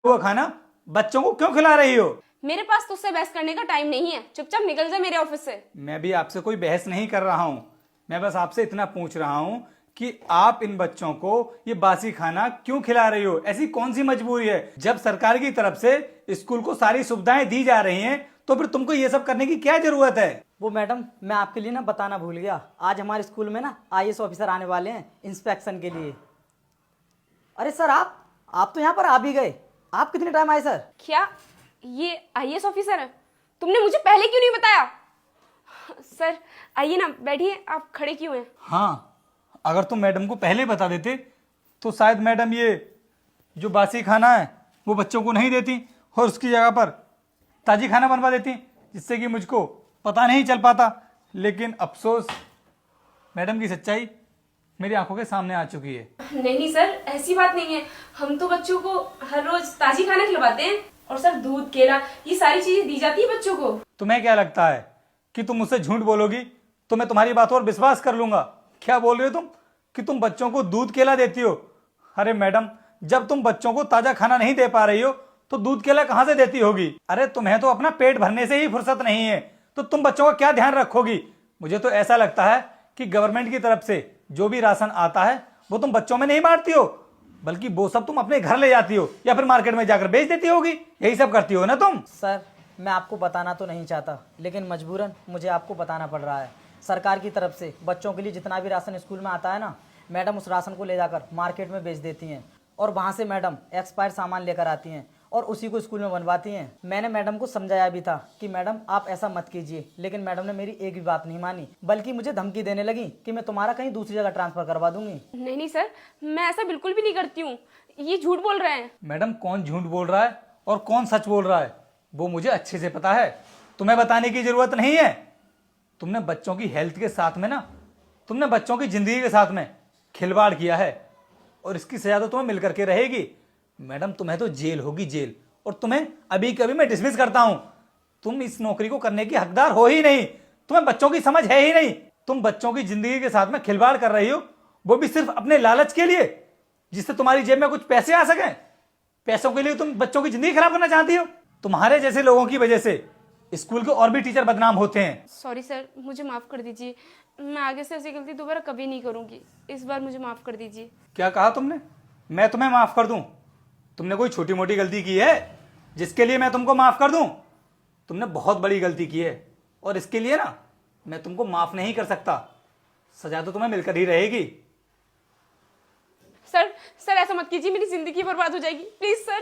वो खाना बच्चों को क्यों खिला रही हो? मेरे पास तुझसे बहस करने का टाइम नहीं है, चुपचाप निकल जा मेरे ऑफिस से। मैं भी आपसे कोई बहस नहीं कर रहा हूं, मैं बस आपसे इतना पूछ रहा हूं कि आप इन बच्चों को ये बासी खाना क्यों खिला रही हो? ऐसी कौन सी मजबूरी है? जब सरकार की तरफ से स्कूल को सारी सुविधाएं दी जा रही हैं तो फिर तुमको ये सब करने की क्या जरूरत है? वो मैडम, मैं आपके लिए ना बताना भूल गया, आज हमारे स्कूल में ना आईएएस ऑफिसर आने वाले हैं इंस्पेक्शन के लिए। अरे सर, आप तो यहाँ पर आ भी गए। आप कितने टाइम आए सर? क्या ये आईएएस ऑफिसर है? तुमने मुझे पहले क्यों नहीं बताया? सर आइए ना, बैठिए। आप खड़े क्यों हैं? हाँ, अगर तुम मैडम को पहले बता देते तो शायद मैडम ये जो बासी खाना है वो बच्चों को नहीं देती और उसकी जगह पर ताजी खाना बनवा देती, जिससे कि मुझको पता नहीं चल पाता। लेकिन अफसोस, मैडम की सच्चाई मेरी आंखों के सामने आ चुकी है। नहीं सर, ऐसी बात नहीं है। हम तो बच्चों को हर रोज ताजी खाना खिलवाते हैं और सर दूध, केला, ये सारी चीजें दी जाती है बच्चों को। तुम्हें क्या लगता है कि तुम मुझसे झूठ बोलोगी तो मैं तुम्हारी बात और विश्वास कर लूंगा? क्या बोल रहे हो तुम कि तुम बच्चों को दूध केला देती हो? अरे मैडम, जब तुम बच्चों को ताजा खाना नहीं दे पा रही हो तो दूध केला कहां से देती होगी? अरे तुम्हें तो अपना पेट भरने से ही फुर्सत नहीं है, तो तुम बच्चों का क्या ध्यान रखोगी? मुझे तो ऐसा लगता है कि गवर्नमेंट की तरफ से जो भी राशन आता है वो तुम बच्चों में नहीं बांटती हो, बल्कि वो सब तुम अपने घर ले जाती हो या फिर मार्केट में जाकर बेच देती होगी। यही सब करती हो ना तुम? सर, मैं आपको बताना तो नहीं चाहता, लेकिन मजबूरन मुझे आपको बताना पड़ रहा है। सरकार की तरफ से बच्चों के लिए जितना भी राशन स्कूल में आता है ना, मैडम उस राशन को ले जाकर मार्केट में बेच देती हैं और वहाँ से मैडम एक्सपायर सामान लेकर आती हैं और उसी को स्कूल में बनवाती हैं। मैंने मैडम को समझाया भी था कि मैडम आप ऐसा मत कीजिए, लेकिन मैडम ने मेरी एक भी बात नहीं मानी, बल्कि मुझे धमकी देने लगी कि मैं तुम्हारा कहीं दूसरी जगह ट्रांसफर करवा दूंगी। नहीं सर, मैं ऐसा बिल्कुल भी नहीं करती हूँ। ये झूठ बोल रहे हैं। मैडम, कौन झूठ बोल रहा है और कौन सच बोल रहा है वो मुझे अच्छे से पता है, तुम्हें बताने की जरूरत नहीं है। तुमने बच्चों की हेल्थ के साथ में ना, तुमने बच्चों की जिंदगी के साथ में खिलवाड़ किया है और इसकी सजा तो तुम्हें मिल करके रहेगी। मैडम, तुम्हें तो जेल होगी, जेल। और तुम्हें अभी कभी मैं डिसमिस करता हूं। तुम इस नौकरी को करने की हकदार हो ही नहीं, तुम्हें बच्चों की समझ है ही नहीं। तुम बच्चों की जिंदगी के साथ में खिलवाड़ कर रही हो, वो भी सिर्फ अपने लालच के लिए, जिससे तुम्हारी जेब में कुछ पैसे आ सके। पैसों के लिए तुम बच्चों की जिंदगी खराब करना चाहती हो। तुम्हारे जैसे लोगों की वजह से स्कूल के और भी टीचर बदनाम होते हैं। सॉरी सर, मुझे माफ कर दीजिए। मैं आगे से ऐसी गलती दोबारा कभी नहीं करूंगी। इस बार मुझे माफ कर दीजिए। क्या कहा तुमने? मैं तुम्हें माफ कर दूं? तुमने कोई छोटी मोटी गलती की है जिसके लिए मैं तुमको माफ कर दूं? तुमने बहुत बड़ी गलती की है और इसके लिए ना मैं तुमको माफ नहीं कर सकता। सजा तो तुम्हें मिलकर ही रहेगी। सर ऐसा मत कीजिए, मेरी जिंदगी बर्बाद हो जाएगी। Please sir.